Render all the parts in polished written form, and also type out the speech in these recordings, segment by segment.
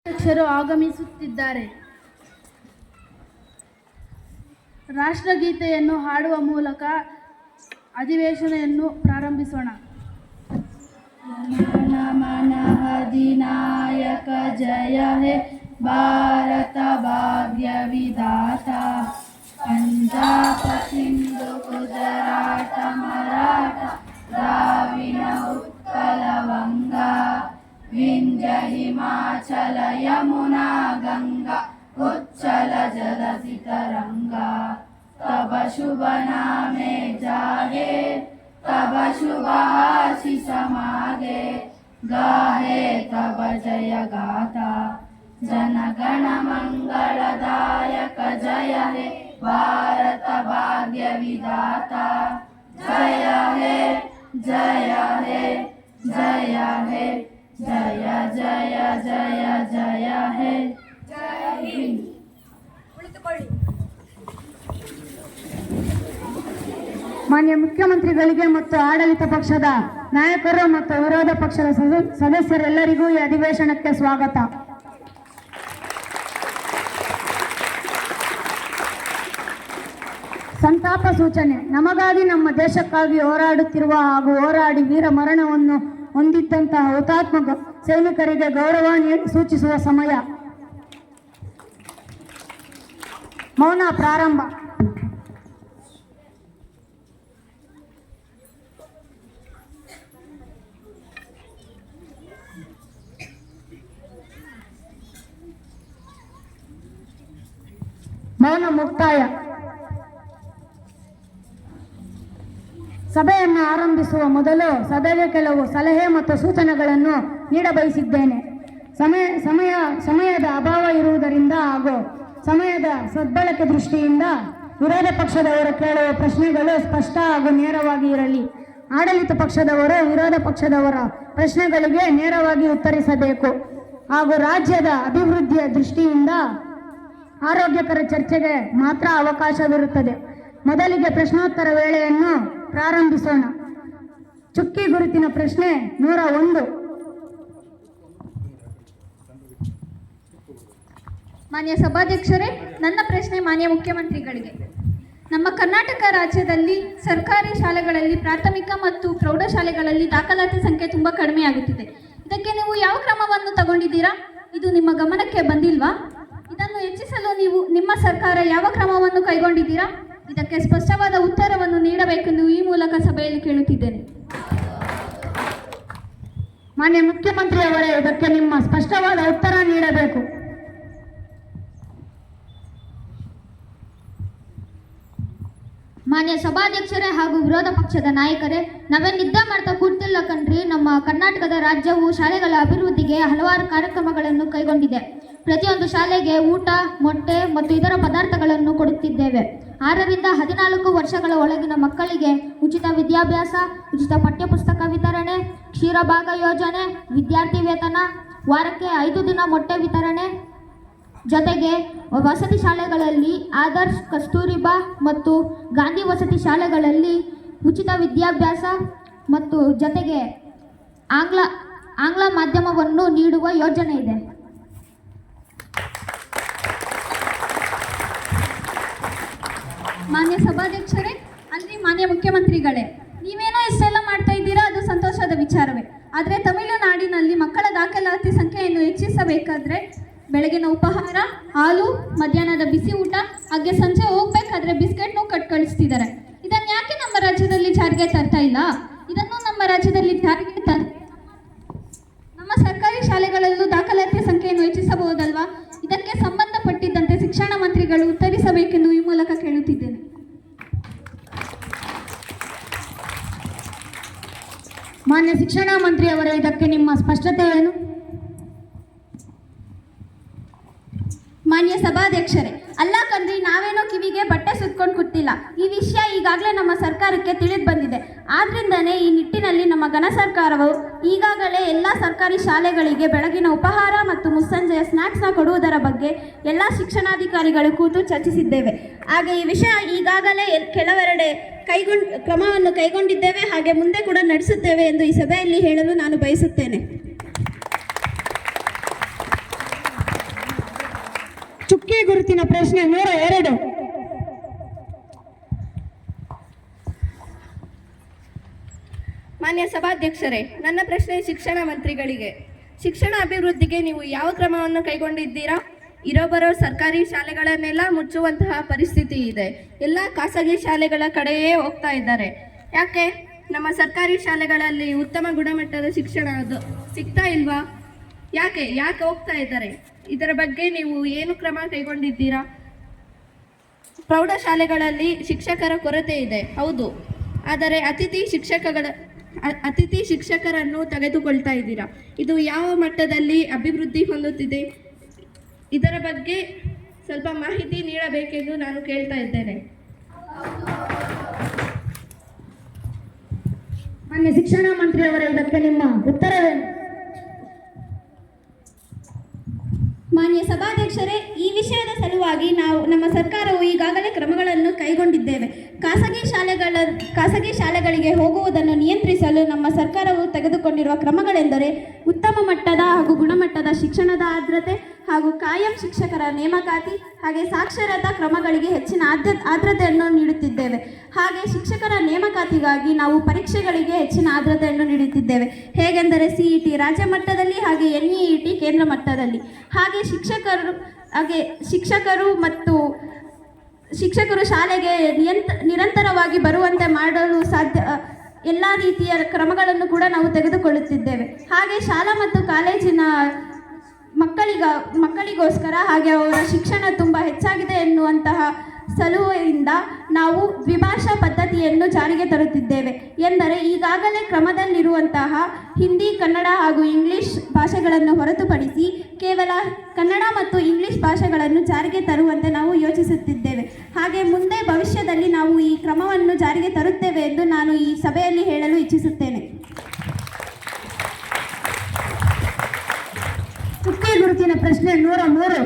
ಅಧ್ಯಕ್ಷರು ಆಗಮಿಸುತ್ತಿದ್ದಾರೆ. ರಾಷ್ಟ್ರಗೀತೆಯನ್ನು ಹಾಡುವ ಮೂಲಕ ಅಧಿವೇಶನವನ್ನು ಪ್ರಾರಂಭಿಸೋಣ. ನಮನ ಅಧಿನಾಯಕ ಜಯ ಹೇ ಭಾರತ ಭಾಗ್ಯ ವಿಧಾತ, ಪಂಜಾಬ ಸಿಂಧು ಗುಜರಾಟ ಮರಾಠ ದ್ರಾವಿಡ ಉತ್ಕಲ ವಂಗ ವಿಂಧ್ಯ ಹಿಮಾಚಲ ಯಮುನಾ ಗಂಗಾ ಉಚ್ಚಲ ಜಲಧಿ ತರಂಗಾ, ತಬ ಶುಭ ನಾಮೆ ಜಾಗೆ तब शुभ आशीष मागे, गाहे तब जय गाथा जन गण मंगलदायक जय हे भारत भाग्य विधाता, जय हे जय हे जय हे जय जय जय जय हे जय हिंद. ಮಾನ್ಯ ಮುಖ್ಯಮಂತ್ರಿಗಳಿಗೆ ಮತ್ತು ಆಡಳಿತ ಪಕ್ಷದ ನಾಯಕರು ಮತ್ತು ವಿರೋಧ ಪಕ್ಷದ ಸದಸ್ಯರೆಲ್ಲರಿಗೂ ಈ ಅಧಿವೇಶನಕ್ಕೆ ಸ್ವಾಗತ. ಸಂತಾಪ ಸೂಚನೆ. ನಮಗಾಗಿ ನಮ್ಮ ದೇಶಕ್ಕಾಗಿ ಹೋರಾಡುತ್ತಿರುವ ಹಾಗೂ ಹೋರಾಡಿ ವೀರ ಮರಣವನ್ನು ಹೊಂದಿದ್ದಂತಹ ಹುತಾತ್ಮ ಸೈನಿಕರಿಗೆ ಗೌರವ ಸೂಚಿಸುವ ಸಮಯ. ಮೌನ ಪ್ರಾರಂಭ. ಮೌನ ಮುಕ್ತಾಯ. ಸಭೆಯನ್ನು ಆರಂಭಿಸುವ ಮೊದಲು ಸಭೆಗೆ ಕೆಲವು ಸಲಹೆ ಮತ್ತು ಸೂಚನೆಗಳನ್ನು ನೀಡಬಯಸಿದ್ದೇನೆ. ಸಮಯದ ಅಭಾವ ಇರುವುದರಿಂದ ಹಾಗೂ ಸಮಯದ ಸದ್ಬಳಕೆ ದೃಷ್ಟಿಯಿಂದ ವಿರೋಧ ಪಕ್ಷದವರು ಕೇಳುವ ಪ್ರಶ್ನೆಗಳು ಸ್ಪಷ್ಟ ಹಾಗೂ ನೇರವಾಗಿ ಇರಲಿ. ಆಡಳಿತ ಪಕ್ಷದವರು ವಿರೋಧ ಪಕ್ಷದವರ ಪ್ರಶ್ನೆಗಳಿಗೆ ನೇರವಾಗಿ ಉತ್ತರಿಸಬೇಕು ಹಾಗೂ ರಾಜ್ಯದ ಅಭಿವೃದ್ಧಿಯ ದೃಷ್ಟಿಯಿಂದ ಆರೋಗ್ಯಕರ ಚರ್ಚೆಗೆ ಮಾತ್ರ ಅವಕಾಶವಿರುತ್ತದೆ. ಮೊದಲಿಗೆ ಪ್ರಶ್ನೋತ್ತರ ವೇಳೆಯನ್ನು ಪ್ರಾರಂಭಿಸೋಣ. ಚುಕ್ಕಿ ಗುರುತಿನ ಪ್ರಶ್ನೆ 101. ಮಾನ್ಯ ಸಭಾಧ್ಯಕ್ಷರೇ, ನನ್ನ ಪ್ರಶ್ನೆ ಮಾನ್ಯ ಮುಖ್ಯಮಂತ್ರಿಗಳಿಗೆ. ನಮ್ಮ ಕರ್ನಾಟಕ ರಾಜ್ಯದಲ್ಲಿ ಸರ್ಕಾರಿ ಶಾಲೆಗಳಲ್ಲಿ ಪ್ರಾಥಮಿಕ ಮತ್ತು ಪ್ರೌಢಶಾಲೆಗಳಲ್ಲಿ ದಾಖಲಾತಿ ಸಂಖ್ಯೆ ತುಂಬ ಕಡಿಮೆಯಾಗುತ್ತಿದೆ. ಇದಕ್ಕೆ ನೀವು ಯಾವ ಕ್ರಮವನ್ನು ತಗೊಂಡಿದ್ದೀರಾ? ಇದು ನಿಮ್ಮ ಗಮನಕ್ಕೆ ಬಂದಿಲ್ವಾ? ಇದನ್ನು ಹೆಚ್ಚಿಸಲು ನಿಮ್ಮ ಸರ್ಕಾರ ಯಾವ ಕ್ರಮವನ್ನು ಕೈಗೊಂಡಿದ್ದೀರಾ? ಇದಕ್ಕೆ ಸ್ಪಷ್ಟವಾದ ಉತ್ತರವನ್ನು ನೀಡಬೇಕೆಂದು ಈ ಮೂಲಕ ಸಭೆಯಲ್ಲಿ ಕೇಳುತ್ತಿದ್ದೇನೆ. ಮಾನ್ಯ ಮುಖ್ಯಮಂತ್ರಿಯವರೇ, ಇದಕ್ಕೆ ನಿಮ್ಮ ಸ್ಪಷ್ಟವಾದ ಉತ್ತರ ನೀಡಬೇಕು. ಮಾನ್ಯ ಸಭಾಧ್ಯಕ್ಷರೇ ಹಾಗೂ ವಿರೋಧ ಪಕ್ಷದ ನಾಯಕರೇ, ನಾವೇನು ನಿದ್ದೆ ಮಾಡ್ತಾ ಕೂರ್ತಿಲ್ಲ ಕಣ್ರಿ. ನಮ್ಮ ಕರ್ನಾಟಕದ ರಾಜ್ಯವು ಶಾಲೆಗಳ ಅಭಿವೃದ್ಧಿಗೆ ಹಲವಾರು ಕಾರ್ಯಕ್ರಮಗಳನ್ನು ಕೈಗೊಂಡಿದೆ. ಪ್ರತಿಯೊಂದು ಶಾಲೆಗೆ ಊಟ, ಮೊಟ್ಟೆ ಮತ್ತು ಇತರ ಪದಾರ್ಥಗಳನ್ನು ಕೊಡುತ್ತಿದ್ದೇವೆ. 6ರಿಂದ 14 ವರ್ಷಗಳ ಒಳಗಿನ ಮಕ್ಕಳಿಗೆ ಉಚಿತ ವಿದ್ಯಾಭ್ಯಾಸ, ಉಚಿತ ಪಠ್ಯಪುಸ್ತಕ ವಿತರಣೆ, ಕ್ಷೀರಭಾಗ ಯೋಜನೆ, ವಿದ್ಯಾರ್ಥಿ ವೇತನ, ವಾರಕ್ಕೆ 5 ದಿನ ಮೊಟ್ಟೆ ವಿತರಣೆ, ಜೊತೆಗೆ ವಸತಿ ಶಾಲೆಗಳಲ್ಲಿ ಆದರ್ಶ್, ಕಸ್ತೂರಿಬಾ ಮತ್ತು ಗಾಂಧಿ ವಸತಿ ಶಾಲೆಗಳಲ್ಲಿ ಉಚಿತ ವಿದ್ಯಾಭ್ಯಾಸ ಮತ್ತು ಜೊತೆಗೆ ಆಂಗ್ಲ ಮಾಧ್ಯಮವನ್ನು ನೀಡುವ ಯೋಜನೆ ಇದೆ. ಮಾನ್ಯ ಸಭಾಧ್ಯಕ್ಷರೇ, ಅಲ್ಲಿ ಮಾನ್ಯ ಮುಖ್ಯಮಂತ್ರಿಗಳೇ, ನೀವೇನೋ ಇಷ್ಟೆಲ್ಲ ಮಾಡ್ತಾ ಇದ್ದೀರಾ, ಅದು ಸಂತೋಷದ ವಿಚಾರವೇ. ಆದರೆ ತಮಿಳುನಾಡಿನಲ್ಲಿ ಮಕ್ಕಳ ದಾಖಲಾತಿ ಸಂಖ್ಯೆಯನ್ನು ಹೆಚ್ಚಿಸಬೇಕಾದ್ರೆ ಬೆಳಗಿನ ಉಪಹಾರ, ಹಾಲು, ಮಧ್ಯಾಹ್ನದ ಬಿಸಿ ಊಟ, ಹಾಗೆ ಸಂಜೆ ಹೋಗ್ಬೇಕಾದ್ರೆ ಬಿಸ್ಕೆಟ್ನೂ ಕಳಿಸ್ತಿದ್ದಾರೆ. ಇದನ್ನು ಯಾಕೆ ನಮ್ಮ ರಾಜ್ಯದಲ್ಲಿ ಜಾರಿಗೆ ತರ್ತಾ ಇಲ್ಲ? ಇದನ್ನು ನಮ್ಮ ರಾಜ್ಯದಲ್ಲಿ ಜಾರಿಗೆ ನಮ್ಮ ಸರ್ಕಾರಿ ಶಾಲೆಗಳಲ್ಲೂ ದಾಖಲಾತಿ ಸಂಖ್ಯೆಯನ್ನು ಹೆಚ್ಚಿಸಬಹುದಲ್ವಾ? ಇದಕ್ಕೆ ಸಂಬಂಧಪಟ್ಟಿದ್ದಂತೆ ಶಿಕ್ಷಣ ಮಂತ್ರಿಗಳು ಉತ್ತರಿಸಬೇಕೆಂದು ಈ ಮೂಲಕ ಕೇಳುತ್ತಿದ್ದೇನೆ. ಮಾನ್ಯ ಶಿಕ್ಷಣ ಮಂತ್ರಿಯವರೇ, ಇದಕ್ಕೆ ನಿಮ್ಮ ಸ್ಪಷ್ಟತೆ ಏನು? ಮಾನ್ಯ ಸಭಾಧ್ಯಕ್ಷರೇ, ಅಲ್ಲ ಕಣ್ರಿ, ನಾವೇನೋ ಕಿವಿಗೆ ಬಟ್ಟೆ ಸುತ್ಕೊಂಡು ಕೂತಿಲ್ಲ. ಈ ವಿಷಯ ಈಗಾಗಲೇ ನಮ್ಮ ಸರ್ಕಾರಕ್ಕೆ ತಿಳಿದು ಬಂದಿದೆ. ಆದ್ರಿಂದನೇ ಈ ನಿಟ್ಟಿನಲ್ಲಿ ನಮ್ಮ ಘನ ಸರ್ಕಾರವು ಈಗಾಗಲೇ ಎಲ್ಲ ಸರ್ಕಾರಿ ಶಾಲೆಗಳಿಗೆ ಬೆಳಗಿನ ಉಪಹಾರ ಮತ್ತು ಮುಸ್ಸಂಜೆಯ ಸ್ನ್ಯಾಕ್ಸ್ನ ಕೊಡುವುದರ ಬಗ್ಗೆ ಎಲ್ಲ ಶಿಕ್ಷಣಾಧಿಕಾರಿಗಳು ಕೂತು ಚರ್ಚಿಸಿದ್ದೇವೆ. ಹಾಗೆ ಈ ವಿಷಯ ಈಗಾಗಲೇ ಕೆಲವೆರಡೆ ಕ್ರಮವನ್ನು ಕೈಗೊಂಡಿದ್ದೇವೆ, ಹಾಗೆ ಮುಂದೆ ಕೂಡ ನಡೆಸುತ್ತೇವೆ ಎಂದು ಈ ಸಭೆಯಲ್ಲಿ ಹೇಳಲು ನಾನು ಬಯಸುತ್ತೇನೆ. ಚುಕ್ಕಿ ಗುರುತಿನ ಪ್ರಶ್ನೆ 102. ಮಾನ್ಯ ಸಭಾಧ್ಯಕ್ಷರೇ, ನನ್ನ ಪ್ರಶ್ನೆ ಶಿಕ್ಷಣ ಮಂತ್ರಿಗಳಿಗೆ. ಶಿಕ್ಷಣ ಅಭಿವೃದ್ಧಿಗೆ ನೀವು ಯಾವ ಕ್ರಮವನ್ನು ಕೈಗೊಂಡಿದ್ದೀರಾ? ಇರೋಬರೋ ಸರ್ಕಾರಿ ಶಾಲೆಗಳನ್ನೆಲ್ಲ ಮುಚ್ಚುವಂತಹ ಪರಿಸ್ಥಿತಿ ಇದೆ. ಎಲ್ಲ ಖಾಸಗಿ ಶಾಲೆಗಳ ಕಡೆಯೇ ಹೋಗ್ತಾ ಇದ್ದಾರೆ. ಯಾಕೆ ನಮ್ಮ ಸರ್ಕಾರಿ ಶಾಲೆಗಳಲ್ಲಿ ಉತ್ತಮ ಗುಣಮಟ್ಟದ ಶಿಕ್ಷಣ ಸಿಗ್ತಾ ಇಲ್ವಾ? ಯಾಕೆ ಹೋಗ್ತಾ ಇದ್ದಾರೆ? ಇದರ ಬಗ್ಗೆ ನೀವು ಏನು ಕ್ರಮ ಕೈಗೊಂಡಿದ್ದೀರಾ? ಪ್ರೌಢಶಾಲೆಗಳಲ್ಲಿ ಶಿಕ್ಷಕರ ಕೊರತೆ ಇದೆ, ಹೌದು. ಆದರೆ ಅತಿಥಿ ಶಿಕ್ಷಕರನ್ನು ತೆಗೆದುಕೊಳ್ತಾ ಇದ್ದೀರಾ. ಇದು ಯಾವ ಮಟ್ಟದಲ್ಲಿ ಅಭಿವೃದ್ಧಿ ಹೊಂದುತ್ತಿದೆ? ಇದರ ಬಗ್ಗೆ ಸ್ವಲ್ಪ ಮಾಹಿತಿ ನೀಡಬೇಕೆಂದು ನಾನು ಕೇಳ್ತಾ ಇದ್ದೇನೆ. ಮಾನ್ಯ ಶಿಕ್ಷಣ ಮಂತ್ರಿಯವರೇ, ಇದಕ್ಕೆ ನಿಮ್ಮ ಉತ್ತರವೇನು? ಮಾನ್ಯ ಸಭಾಧ್ಯಕ್ಷರೇ, ಈ ವಿಷಯದ ಸಲುವಾಗಿ ನಮ್ಮ ಸರ್ಕಾರವು ಈಗಾಗಲೇ ಕ್ರಮಗಳನ್ನು ಕೈಗೊಂಡಿದ್ದೇವೆ. ಖಾಸಗಿ ಶಾಲೆಗಳಿಗೆ ಹೋಗುವುದನ್ನು ನಿಯಂತ್ರಿಸಲು ನಮ್ಮ ಸರ್ಕಾರವು ತೆಗೆದುಕೊಂಡಿರುವ ಕ್ರಮಗಳೆಂದರೆ ಉತ್ತಮ ಮಟ್ಟದ ಹಾಗೂ ಗುಣಮಟ್ಟದ ಶಿಕ್ಷಣದ ಆದ್ರತೆ ಹಾಗೂ ಕಾಯಂ ಶಿಕ್ಷಕರ ನೇಮಕಾತಿ, ಹಾಗೆ ಸಾಕ್ಷರತಾ ಕ್ರಮಗಳಿಗೆ ಹೆಚ್ಚಿನ ಆದ್ರತೆಯನ್ನು ನೀಡುತ್ತಿದ್ದೇವೆ. ಹಾಗೆ ಶಿಕ್ಷಕರ ನೇಮಕಾತಿಗಾಗಿ ನಾವು ಪರೀಕ್ಷೆಗಳಿಗೆ ಹೆಚ್ಚಿನ ಆದ್ರತೆಯನ್ನು ನೀಡುತ್ತಿದ್ದೇವೆ. ಹೇಗೆಂದರೆ CET ರಾಜ್ಯ ಮಟ್ಟದಲ್ಲಿ, ಹಾಗೆ NEET ಕೇಂದ್ರ ಮಟ್ಟದಲ್ಲಿ. ಹಾಗೆ ಶಿಕ್ಷಕರು ಶಾಲೆಗೆ ನಿರಂತರವಾಗಿ ಬರುವಂತೆ ಮಾಡಲು ಸಾಧ್ಯ ಎಲ್ಲ ರೀತಿಯ ಕ್ರಮಗಳನ್ನು ಕೂಡ ನಾವು ತೆಗೆದುಕೊಳ್ಳುತ್ತಿದ್ದೇವೆ. ಹಾಗೆ ಶಾಲಾ ಮತ್ತು ಕಾಲೇಜಿನ ಮಕ್ಕಳಿಗೋಸ್ಕರ ಹಾಗೆ ಅವರ ಶಿಕ್ಷಣ ತುಂಬ ಹೆಚ್ಚಾಗಿದೆ ಎನ್ನುವಂತಹ ಸಲುವೆಯಿಂದ ನಾವು ದ್ವಿಭಾಷಾ ಪದ್ಧತಿಯನ್ನು ಜಾರಿಗೆ ತರುತ್ತಿದ್ದೇವೆ. ಎಂದರೆ ಈಗಾಗಲೇ ಕ್ರಮದಲ್ಲಿರುವಂತಹ ಹಿಂದಿ, ಕನ್ನಡ ಹಾಗೂ ಇಂಗ್ಲಿಷ್ ಭಾಷೆಗಳನ್ನು ಹೊರತುಪಡಿಸಿ ಕೇವಲ ಕನ್ನಡ ಮತ್ತು ಇಂಗ್ಲಿಷ್ ಭಾಷೆಗಳನ್ನು ಜಾರಿಗೆ ತರುವಂತೆ ನಾವು ಯೋಚಿಸುತ್ತಿದ್ದೇವೆ. ಹಾಗೆ ಮುಂದೆ ಭವಿಷ್ಯದಲ್ಲಿ ನಾವು ಈ ಕ್ರಮವನ್ನು ಜಾರಿಗೆ ತರುತ್ತೇವೆ ಎಂದು ನಾನು ಈ ಸಭೆಯಲ್ಲಿ ಹೇಳಲು ಇಚ್ಛಿಸುತ್ತೇನೆ. ಚುಕ್ಕಿ ಗುರುತಿನ ಪ್ರಶ್ನೆ 103.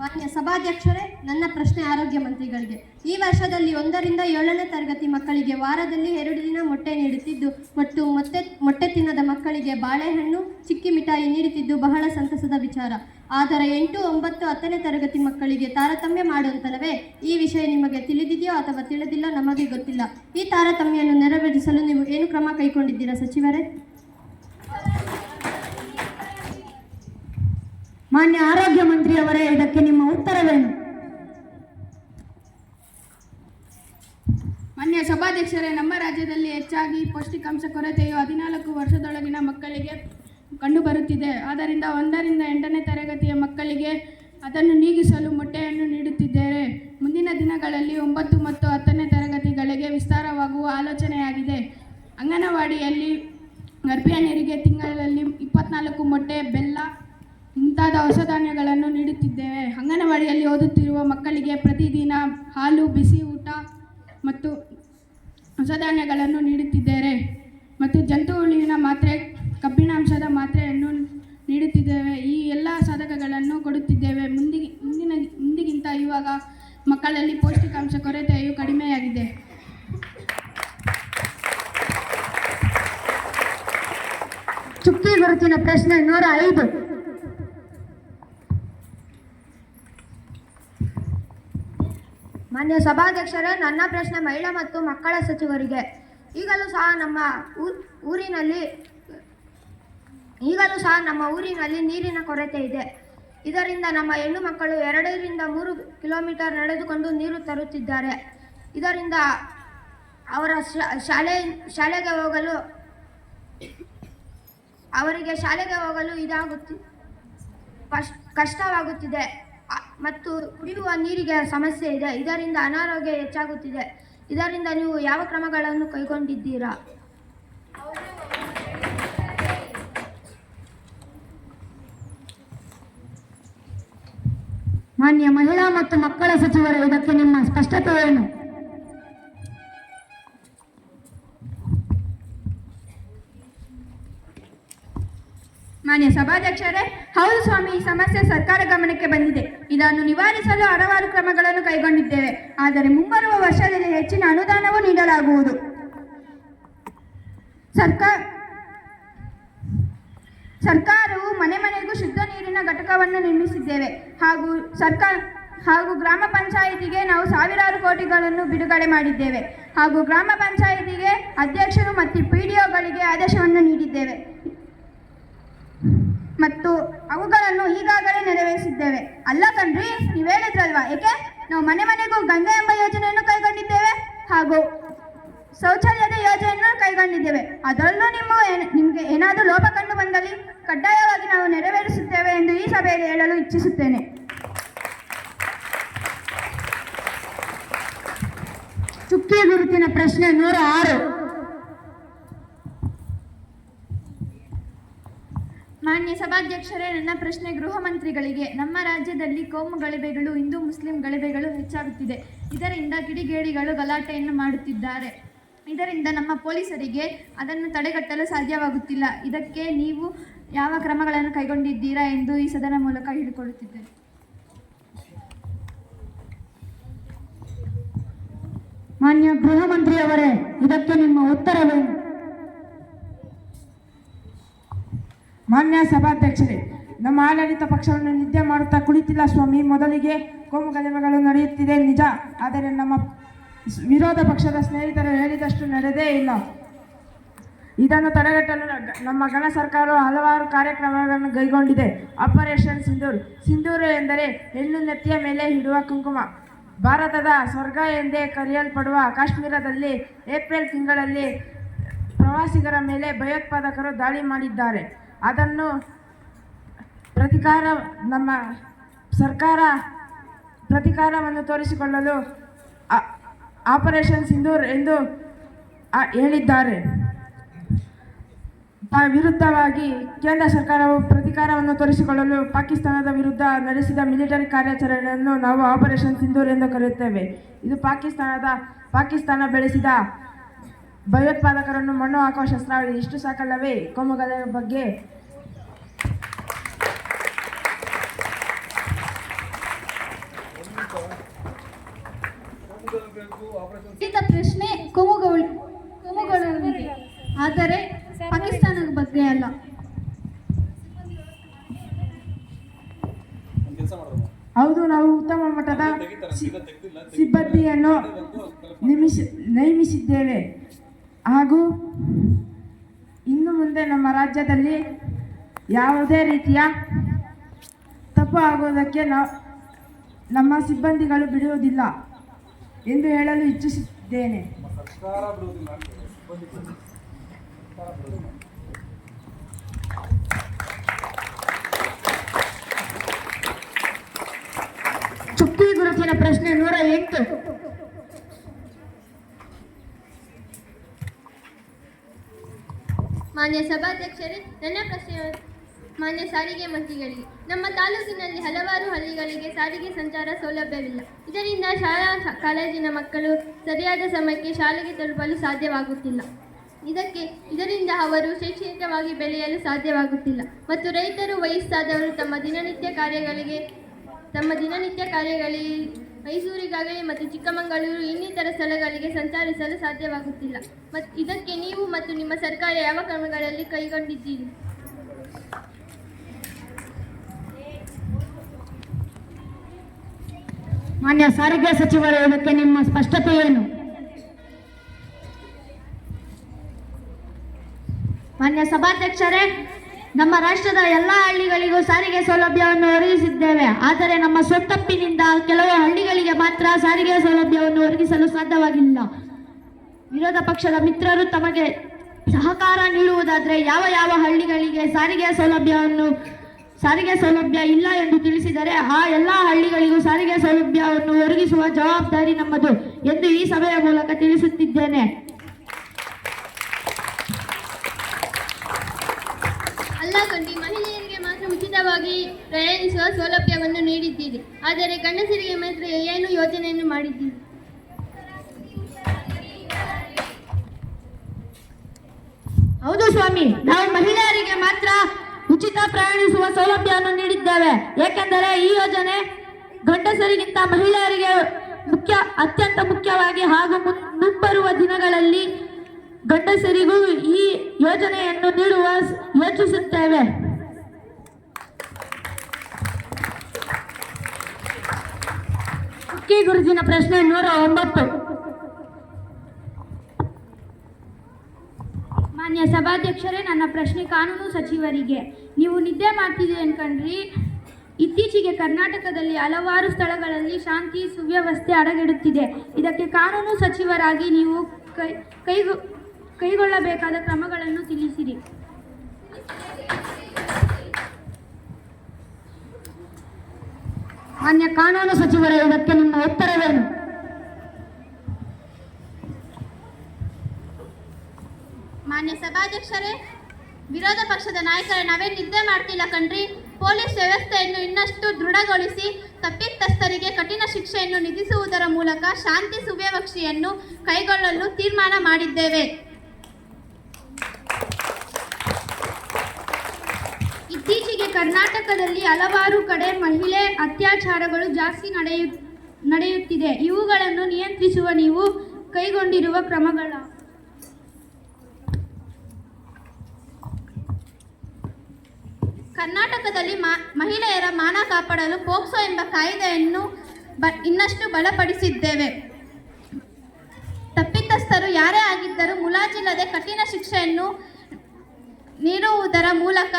ಮಾನ್ಯ ಸಭಾಧ್ಯಕ್ಷರೇ, ನನ್ನ ಪ್ರಶ್ನೆ ಆರೋಗ್ಯ ಮಂತ್ರಿಗಳಿಗೆ. ಈ ವರ್ಷದಲ್ಲಿ 1 ರಿಂದ 7ನೇ ತರಗತಿ ಮಕ್ಕಳಿಗೆ ವಾರದಲ್ಲಿ 2 ದಿನ ಮೊಟ್ಟೆ ನೀಡುತ್ತಿದ್ದು ಮತ್ತು ಮೊಟ್ಟೆ ತಿನ್ನದ ಮಕ್ಕಳಿಗೆ ಬಾಳೆಹಣ್ಣು, ಚಿಕ್ಕಿ ಮಿಠಾಯಿ ನೀಡುತ್ತಿದ್ದು ಬಹಳ ಸಂತಸದ ವಿಚಾರ. ಆದರೆ 8, 9, 10ನೇ ತರಗತಿ ಮಕ್ಕಳಿಗೆ ತಾರತಮ್ಯ ಮಾಡುವಂತಲ್ಲವೇ? ಈ ವಿಷಯ ನಿಮಗೆ ತಿಳಿದಿದೆಯೋ ಅಥವಾ ತಿಳಿದಿಲ್ಲ, ನಮಗೆ ಗೊತ್ತಿಲ್ಲ. ಈ ತಾರತಮ್ಯವನ್ನು ನೆರವೇರಿಸಲು ನೀವು ಏನು ಕ್ರಮ ಕೈಗೊಂಡಿದ್ದೀರಾ ಸಚಿವರೇ? ಮಾನ್ಯ ಆರೋಗ್ಯ ಮಂತ್ರಿಯವರೇ, ಇದಕ್ಕೆ ನಿಮ್ಮ ಉತ್ತರವೇನು? ಮಾನ್ಯ ಸಭಾಧ್ಯಕ್ಷರೇ, ನಮ್ಮ ರಾಜ್ಯದಲ್ಲಿ ಹೆಚ್ಚಾಗಿ ಪೌಷ್ಟಿಕಾಂಶ ಕೊರತೆಯು 14 ವರ್ಷದೊಳಗಿನ ಮಕ್ಕಳಿಗೆ ಕಂಡುಬರುತ್ತಿದೆ. ಆದ್ದರಿಂದ 1 ರಿಂದ 8ನೇ ತರಗತಿಯ ಮಕ್ಕಳಿಗೆ ಅದನ್ನು ನೀಗಿಸಲು ಮೊಟ್ಟೆಯನ್ನು ನೀಡುತ್ತಿದ್ದೇವೆ. ಮುಂದಿನ ದಿನಗಳಲ್ಲಿ 9 ಮತ್ತು 10ನೇ ತರಗತಿಗಳಿಗೆ ವಿಸ್ತಾರವಾಗುವ ಆಲೋಚನೆಯಾಗಿದೆ. ಅಂಗನವಾಡಿಯಲ್ಲಿ ಗರ್ಭಿಣಿಯರಿಗೆ ತಿಂಗಳಲ್ಲಿ 24 ಮೊಟ್ಟೆ, ಬೆಲ್ಲ ಮುಂತಾದ ಹೊಸ ಧಾನ್ಯಗಳನ್ನು ನೀಡುತ್ತಿದ್ದೇವೆ. ಅಂಗನವಾಡಿಯಲ್ಲಿ ಓದುತ್ತಿರುವ ಮಕ್ಕಳಿಗೆ ಪ್ರತಿದಿನ ಹಾಲು, ಬಿಸಿ ಊಟ ಮತ್ತು ಹೊಸ ಧಾನ್ಯಗಳನ್ನು ನೀಡುತ್ತಿದ್ದೇವೆ ಮತ್ತು ಜಂತು ಹುಳುವಿನ ಮಾತ್ರೆ, ಕಬ್ಬಿಣಾಂಶದ ಮಾತ್ರೆಯನ್ನು ನೀಡುತ್ತಿದ್ದೇವೆ. ಈ ಎಲ್ಲ ಸಾಧಕಗಳನ್ನು ಕೊಡುತ್ತಿದ್ದೇವೆ. ಮುಂದಿಗಿಂತ ಇವಾಗ ಮಕ್ಕಳಲ್ಲಿ ಪೌಷ್ಟಿಕಾಂಶ ಕೊರತೆಯು ಕಡಿಮೆಯಾಗಿದೆ. ಚುಕ್ಕಿ ಗುರುತಿನ ಪ್ರಶ್ನೆ 105. ಮಾನ್ಯ ಸಭಾಧ್ಯಕ್ಷರೇ, ನನ್ನ ಪ್ರಶ್ನೆ ಮಹಿಳಾ ಮತ್ತು ಮಕ್ಕಳ ಸಚಿವರಿಗೆ. ಈಗಲೂ ಸಹ ನಮ್ಮ ಊರಿನಲ್ಲಿ ನೀರಿನ ಕೊರತೆ ಇದೆ. ಇದರಿಂದ ನಮ್ಮ ಹೆಣ್ಣು ಮಕ್ಕಳು 2 ರಿಂದ 3 ಕಿಲೋಮೀಟರ್ ನಡೆದುಕೊಂಡು ನೀರು ತರುತ್ತಿದ್ದಾರೆ. ಇದರಿಂದ ಅವರ ಶಾಲೆಗೆ ಹೋಗಲು ಕಷ್ಟವಾಗುತ್ತಿದೆ ಮತ್ತು ಕುಡಿಯುವ ನೀರಿಗೆ ಸಮಸ್ಯೆ ಇದೆ. ಇದರಿಂದ ಅನಾರೋಗ್ಯ ಹೆಚ್ಚಾಗುತ್ತಿದೆ. ಇದರಿಂದ ನೀವು ಯಾವ ಕ್ರಮಗಳನ್ನು ಕೈಗೊಂಡಿದ್ದೀರಾ? ಮಾನ್ಯ ಮಹಿಳಾ ಮತ್ತು ಮಕ್ಕಳ ಸಚಿವರು, ಇದಕ್ಕೆ ನಿಮ್ಮ ಸ್ಪಷ್ಟತೆ ಏನು? ಮಾನ್ಯ ಸಭಾಧ್ಯಕ್ಷರೇ, ಹೌದು ಸ್ವಾಮಿ, ಈ ಸಮಸ್ಯೆ ಸರ್ಕಾರ ಗಮನಕ್ಕೆ ಬಂದಿದೆ. ಇದನ್ನು ನಿವಾರಿಸಲು ಹಲವಾರು ಕ್ರಮಗಳನ್ನು ಕೈಗೊಂಡಿದ್ದೇವೆ. ಆದರೆ ಮುಂಬರುವ ವರ್ಷದಲ್ಲಿ ಹೆಚ್ಚಿನ ಅನುದಾನವೂ ನೀಡಲಾಗುವುದು. ಸರ್ಕಾರವು ಮನೆ ಮನೆಗೂ ಮನೆಗೂ ಶುದ್ಧ ನೀರಿನ ಘಟಕವನ್ನು ನಿರ್ಮಿಸಿದ್ದೇವೆ. ಹಾಗೂ ಗ್ರಾಮ ಪಂಚಾಯಿತಿಗೆ ನಾವು ಸಾವಿರಾರು ಕೋಟಿಗಳನ್ನು ಬಿಡುಗಡೆ ಮಾಡಿದ್ದೇವೆ. ಹಾಗೂ ಗ್ರಾಮ ಪಂಚಾಯಿತಿಗೆ ಅಧ್ಯಕ್ಷರು ಮತ್ತು PDOಗಳಿಗೆ ಆದೇಶವನ್ನು ನೀಡಿದ್ದೇವೆ ಮತ್ತು ಅವುಗಳನ್ನು ಈಗಾಗಲೇ ನೆರವೇರಿಸಿದ್ದೇವೆ. ಅಲ್ಲ ಕಣ್ರಿ, ನೀವು ಹೇಳಿದ್ರಲ್ವಾ, ಏಕೆ ನಾವು ಮನೆ ಮನೆಗೂ ಗಂಗೆ ಎಂಬ ಯೋಜನೆಯನ್ನು ಕೈಗೊಂಡಿದ್ದೇವೆ ಹಾಗೂ ಶೌಚಾಲಯದ ಯೋಜನೆಯನ್ನು ಕೈಗೊಂಡಿದ್ದೇವೆ. ಅದರಲ್ಲೂ ನಿಮಗೆ ಏನಾದರೂ ಲೋಪ ಕಂಡು ಬಂದಲ್ಲಿ ಕಡ್ಡಾಯವಾಗಿ ನಾವು ನೆರವೇರಿಸುತ್ತೇವೆ ಎಂದು ಈ ಸಭೆಯಲ್ಲಿ ಹೇಳಲು ಇಚ್ಛಿಸುತ್ತೇನೆ. ಚುಕ್ಕಿ ಗುರುತಿನ ಪ್ರಶ್ನೆ 106. ಮಾನ್ಯ ಸಭಾಧ್ಯಕ್ಷರೇ, ನನ್ನ ಪ್ರಶ್ನೆ ಗೃಹ ಮಂತ್ರಿಗಳಿಗೆ. ನಮ್ಮ ರಾಜ್ಯದಲ್ಲಿ ಕೋಮು ಗಲಭೆಗಳು, ಹಿಂದೂ ಮುಸ್ಲಿಂ ಗಲಭೆಗಳು ಹೆಚ್ಚಾಗುತ್ತಿದೆ. ಇದರಿಂದ ಕಿಡಿಗೇಡಿಗಳು ಗಲಾಟೆಯನ್ನು ಮಾಡುತ್ತಿದ್ದಾರೆ. ಇದರಿಂದ ನಮ್ಮ ಪೊಲೀಸರಿಗೆ ಅದನ್ನು ತಡೆಗಟ್ಟಲು ಸಾಧ್ಯವಾಗುತ್ತಿಲ್ಲ. ಇದಕ್ಕೆ ನೀವು ಯಾವ ಕ್ರಮಗಳನ್ನು ಕೈಗೊಂಡಿದ್ದೀರಾ ಎಂದು ಈ ಸದನ ಮೂಲಕ ಹೇಳಿಕೊಳ್ಳುತ್ತಿದ್ದೇನೆ. ಮಾನ್ಯ ಗೃಹ ಮಂತ್ರಿಯವರೇ, ಇದಕ್ಕೆ ನಿಮ್ಮ ಉತ್ತರವೇನು? ಮಾನ್ಯ ಸಭಾಧ್ಯಕ್ಷರೇ, ನಮ್ಮ ಆಡಳಿತ ಪಕ್ಷವನ್ನು ನಿದ್ದೆ ಮಾಡುತ್ತಾ ಕುಳಿತಿಲ್ಲ ಸ್ವಾಮಿ. ಮೊದಲಿಗೆ ಕೋಮು ಗಲಭೆಗಳು ನಡೆಯುತ್ತಿದೆ ನಿಜ, ಆದರೆ ನಮ್ಮ ವಿರೋಧ ಪಕ್ಷದ ಸ್ನೇಹಿತರು ಹೇಳಿದಷ್ಟು ನಡೆದೇ ಇಲ್ಲ. ಇದನ್ನು ತಡೆಗಟ್ಟಲು ನಮ್ಮ ಗಣ ಸರ್ಕಾರವು ಹಲವಾರು ಕಾರ್ಯಕ್ರಮಗಳನ್ನು ಕೈಗೊಂಡಿದೆ. ಆಪರೇಷನ್ ಸಿಂಧೂರ್. ಸಿಂಧೂರು ಎಂದರೆ ಹೆಣ್ಣು ನೆತ್ತಿಯ ಮೇಲೆ ಇಡುವ ಕುಂಕುಮ. ಭಾರತದ ಸ್ವರ್ಗ ಎಂದೇ ಕರೆಯಲ್ಪಡುವ ಕಾಶ್ಮೀರದಲ್ಲಿ ಏಪ್ರಿಲ್ ತಿಂಗಳಲ್ಲಿ ಪ್ರವಾಸಿಗರ ಮೇಲೆ ಭಯೋತ್ಪಾದಕರು ದಾಳಿ ಮಾಡಿದ್ದಾರೆ. ಅದನ್ನು ನಮ್ಮ ಸರ್ಕಾರ ಪ್ರತಿಕಾರವನ್ನು ತೋರಿಸಿಕೊಳ್ಳಲು ಆಪರೇಷನ್ ಸಿಂಧೂರ್ ಎಂದು ಹೇಳಿದ್ದಾರೆ. ವಿರುದ್ಧವಾಗಿ ಕೇಂದ್ರ ಸರ್ಕಾರವು ಪ್ರತಿಕಾರವನ್ನು ತೋರಿಸಿಕೊಳ್ಳಲು ಪಾಕಿಸ್ತಾನದ ವಿರುದ್ಧ ನಡೆಸಿದ ಮಿಲಿಟರಿ ಕಾರ್ಯಾಚರಣೆಯನ್ನು ನಾವು ಆಪರೇಷನ್ ಸಿಂಧೂರ್ ಎಂದು ಕರೆಯುತ್ತೇವೆ. ಇದು ಪಾಕಿಸ್ತಾನ ಬೆಳೆಸಿದ ಭಯೋತ್ಪಾದಕರನ್ನು ಮಣ್ಣು ಹಾಕುವ ಶಸ್ತ್ರವಾಗಿದೆ. ಇಷ್ಟು ಸಾಕಲ್ಲವೇ ಕೋಮು ಗಲಭೆ ಬಗ್ಗೆ? ಪ್ರಶ್ನೆ ಕೋಮುಗಳೊಂದಿಗೆ, ಆದರೆ ಪಾಕಿಸ್ತಾನದ ಬಗ್ಗೆ ಅಲ್ಲ. ಹೌದು, ನಾವು ಉತ್ತಮ ಮಟ್ಟದ ಸಿಬ್ಬಂದಿಯನ್ನು ನೇಮಿಸಿದ್ದೇವೆ ಹಾಗೂ ಇನ್ನು ಮುಂದೆ ನಮ್ಮ ರಾಜ್ಯದಲ್ಲಿ ಯಾವುದೇ ರೀತಿಯ ತಪ್ಪು ಆಗುವುದಕ್ಕೆ ನಮ್ಮ ಸಿಬ್ಬಂದಿಗಳು ಬಿಡುವುದಿಲ್ಲ ಎಂದು ಹೇಳಲು ಇಚ್ಛಿಸುತ್ತೇನೆ. ಚುಕ್ಕಿ ಗುರುತಿನ ಪ್ರಶ್ನೆ 108. ಮಾನ್ಯ ಸಭಾಧ್ಯಕ್ಷರೇ, ನನ್ನ ಪ್ರಶ್ನೆ ಮಾನ್ಯ ಸಾರಿಗೆ ಮಂತ್ರಿಗಳಿಗೆ. ನಮ್ಮ ತಾಲೂಕಿನಲ್ಲಿ ಹಲವಾರು ಹಳ್ಳಿಗಳಿಗೆ ಸಾರಿಗೆ ಸಂಚಾರ ಸೌಲಭ್ಯವಿಲ್ಲ. ಇದರಿಂದ ಶಾಲಾ ಕಾಲೇಜಿನ ಮಕ್ಕಳು ಸರಿಯಾದ ಸಮಯಕ್ಕೆ ಶಾಲೆಗೆ ತಲುಪಲು ಸಾಧ್ಯವಾಗುತ್ತಿಲ್ಲ. ಇದರಿಂದ ಅವರು ಶೈಕ್ಷಣಿಕವಾಗಿ ಬೆಳೆಯಲು ಸಾಧ್ಯವಾಗುತ್ತಿಲ್ಲ ಮತ್ತು ರೈತರು ವಯಸ್ಸಾದವರು ತಮ್ಮ ದಿನನಿತ್ಯ ಕಾರ್ಯಗಳಿಗೆ ಮೈಸೂರಿಗಾಗಲಿ ಮತ್ತು ಚಿಕ್ಕಮಗಳೂರು ಇನ್ನಿತರ ಸ್ಥಳಗಳಿಗೆ ಸಂಚರಿಸಲು ಸಾಧ್ಯವಾಗುತ್ತಿಲ್ಲ. ಇದಕ್ಕೆ ನೀವು ಮತ್ತು ನಿಮ್ಮ ಸರ್ಕಾರ ಯಾವ ಕ್ರಮಗಳಲ್ಲಿ ಕೈಗೊಂಡಿದ್ದೀರಿ? ಮಾನ್ಯ ಸಾರಿಗೆ ಸಚಿವರು, ಇದಕ್ಕೆ ನಿಮ್ಮ ಸ್ಪಷ್ಟತೆ ಏನು? ಮಾನ್ಯ ಸಭಾಧ್ಯಕ್ಷರೇ, ನಮ್ಮ ರಾಷ್ಟ್ರದ ಎಲ್ಲ ಹಳ್ಳಿಗಳಿಗೂ ಸಾರಿಗೆ ಸೌಲಭ್ಯವನ್ನು ಒದಗಿಸಿದ್ದೇವೆ. ಆದರೆ ನಮ್ಮ ಸೊತ್ತಪ್ಪಿನಿಂದ ಕೆಲವು ಹಳ್ಳಿಗಳಿಗೆ ಮಾತ್ರ ಸಾರಿಗೆ ಸೌಲಭ್ಯವನ್ನು ಒದಗಿಸಲು ಸಾಧ್ಯವಾಗಿಲ್ಲ. ವಿರೋಧ ಪಕ್ಷದ ಮಿತ್ರರು ತಮಗೆ ಸಹಕಾರ ನೀಡುವುದಾದರೆ ಯಾವ ಹಳ್ಳಿಗಳಿಗೆ ಸಾರಿಗೆ ಸೌಲಭ್ಯ ಇಲ್ಲ ಎಂದು ತಿಳಿಸಿದರೆ ಆ ಎಲ್ಲ ಹಳ್ಳಿಗಳಿಗೂ ಸಾರಿಗೆ ಸೌಲಭ್ಯವನ್ನು ಒದಗಿಸುವ ಜವಾಬ್ದಾರಿ ನಮ್ಮದು ಎಂದು ಈ ಸಭೆಯ ಮೂಲಕ ತಿಳಿಸುತ್ತಿದ್ದೇನೆ. ಅಲ್ಲಗೊಂಡಿ ಮಹಿಳೆಯರಿಗೆ ಮಾತ್ರ ಉಚಿತವಾಗಿ ಪ್ರಯಾಣಿಸುವ ಸೌಲಭ್ಯವನ್ನು ನೀಡಿದ್ದೀರಿ, ಆದರೆ ಗಂಡಸರಿಗೆ ಮಾತ್ರ ಏನು ಯೋಜನೆಯನ್ನು ಮಾಡಿದ್ದೀರಿ? ಹೌದು ಸ್ವಾಮಿ, ನಾವು ಮಹಿಳೆಯರಿಗೆ ಮಾತ್ರ ಉಚಿತ ಪ್ರಯಾಣಿಸುವ ಸೌಲಭ್ಯವನ್ನು ನೀಡಿದ್ದೇವೆ. ಏಕೆಂದರೆ ಈ ಯೋಜನೆ ಗಂಡಸರಿಗಿಂತ ಮಹಿಳೆಯರಿಗೆ ಅತ್ಯಂತ ಮುಖ್ಯವಾಗಿ ಹಾಗೂ ಮುಂಬರುವ ದಿನಗಳಲ್ಲಿ ಗಂಡಸರಿಗೂ ಈ ಯೋಜನೆಯನ್ನು ನೀಡುವ ಯೋಚಿಸುತ್ತೇವೆ. ಚುಕ್ಕಿ ಗುರುತಿನ ಪ್ರಶ್ನೆ 109. ಮಾನ್ಯ ಸಭಾಧ್ಯಕ್ಷರೇ, ನನ್ನ ಪ್ರಶ್ನೆ ಕಾನೂನು ಸಚಿವರಿಗೆ. ನೀವು ನಿದ್ದೆ ಮಾಡ್ತಿದ್ದೀರಿ ಅನ್ಕಂಡ್ರಿ. ಇತ್ತೀಚೆಗೆ ಕರ್ನಾಟಕದಲ್ಲಿ ಹಲವಾರು ಸ್ಥಳಗಳಲ್ಲಿ ಶಾಂತಿ ಸುವ್ಯವಸ್ಥೆ ಹದಗೆಡುತ್ತಿದೆ. ಇದಕ್ಕೆ ಕಾನೂನು ಸಚಿವರಾಗಿ ನೀವು ಕೈಗೊಳ್ಳಬೇಕಾದ ಕ್ರಮಗಳನ್ನು ತಿಳಿಸಿರಿ. ಮಾನ್ಯ ಕಾನೂನು ಸಚಿವರೇ, ಇದಕ್ಕೆ ನಿಮ್ಮ ಉತ್ತರವೇನು? ಮಾನ್ಯ ಸಭಾಧ್ಯಕ್ಷರೇ, ವಿರೋಧ ಪಕ್ಷದ ನಾಯಕರೇ, ನಾವೇನು ನಿದ್ದೆ ಮಾಡ್ತಿಲ್ಲ ಕಣ್ರಿ. ಪೊಲೀಸ್ ವ್ಯವಸ್ಥೆಯನ್ನು ಇನ್ನಷ್ಟು ದೃಢಗೊಳಿಸಿ ತಪ್ಪಿತಸ್ಥರಿಗೆ ಕಠಿಣ ಶಿಕ್ಷೆಯನ್ನು ವಿಧಿಸುವುದರ ಮೂಲಕ ಶಾಂತಿ ಸುವ್ಯವಸ್ಥೆಯನ್ನು ಕೈಗೊಳ್ಳಲು ತೀರ್ಮಾನ ಮಾಡಿದ್ದೇವೆ. ಇತ್ತೀಚೆಗೆ ಕರ್ನಾಟಕದಲ್ಲಿ ಹಲವಾರು ಕಡೆ ಮಹಿಳೆ ಅತ್ಯಾಚಾರಗಳು ಜಾಸ್ತಿ ನಡೆಯುತ್ತಿದೆ. ಇವುಗಳನ್ನು ನಿಯಂತ್ರಿಸುವ ನೀವು ಕೈಗೊಂಡಿರುವ ಕ್ರಮಗಳ ಕರ್ನಾಟಕದಲ್ಲಿ ಮಹಿಳೆಯರ ಮಾನ ಕಾಪಾಡಲು ಪೋಕ್ಸೋ ಎಂಬ ಕಾಯ್ದೆಯನ್ನು ಇನ್ನಷ್ಟು ಬಲಪಡಿಸಿದ್ದೇವೆ. ತಪ್ಪಿತಸ್ಥರು ಯಾರೇ ಆಗಿದ್ದರೂ ಮುಲಾಜಿಲ್ಲದೆ ಕಠಿಣ ಶಿಕ್ಷೆಯನ್ನು ನೀಡುವುದರ ಮೂಲಕ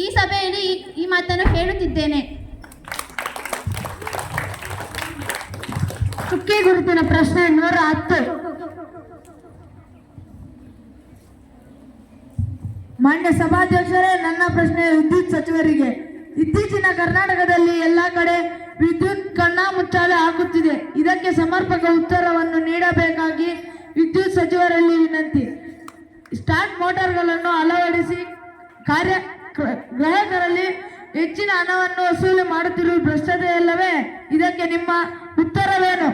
ಈ ಸಭೆಯಲ್ಲಿ ಈ ಮಾತನ್ನು ಹೇಳುತ್ತಿದ್ದೇನೆ. ಚುಕ್ಕಿ ಗುರುತಿನ ಪ್ರಶ್ನೆ 110. ಮಾನ್ಯ ಸಭಾಧ್ಯಕ್ಷರೇ, ನನ್ನ ಪ್ರಶ್ನೆ ವಿದ್ಯುತ್ ಸಚಿವರಿಗೆ. ಇತ್ತೀಚಿನ ಕರ್ನಾಟಕದಲ್ಲಿ ಎಲ್ಲ ಕಡೆ ವಿದ್ಯುತ್ ಕಣ್ಣಾಮುಚ್ಚಾಲೆ ಆಗುತ್ತಿದೆ. ಇದಕ್ಕೆ ಸಮರ್ಪಕ ಉತ್ತರವನ್ನು ನೀಡಬೇಕಾಗಿ ವಿದ್ಯುತ್ ಸಚಿವರಲ್ಲಿ ವಿನಂತಿ. ಸ್ಟಾರ್ಟ್ ಮೋಟಾರ್ಗಳನ್ನು ಅಳವಡಿಸಿ ಗ್ರಾಹಕರಲ್ಲಿ ಹೆಚ್ಚಿನ ಹಣವನ್ನು ವಸೂಲಿ ಮಾಡುತ್ತಿರುವ ಭ್ರಷ್ಟತೆಯಲ್ಲವೇ? ಇದಕ್ಕೆ ನಿಮ್ಮ ಉತ್ತರವೇನು?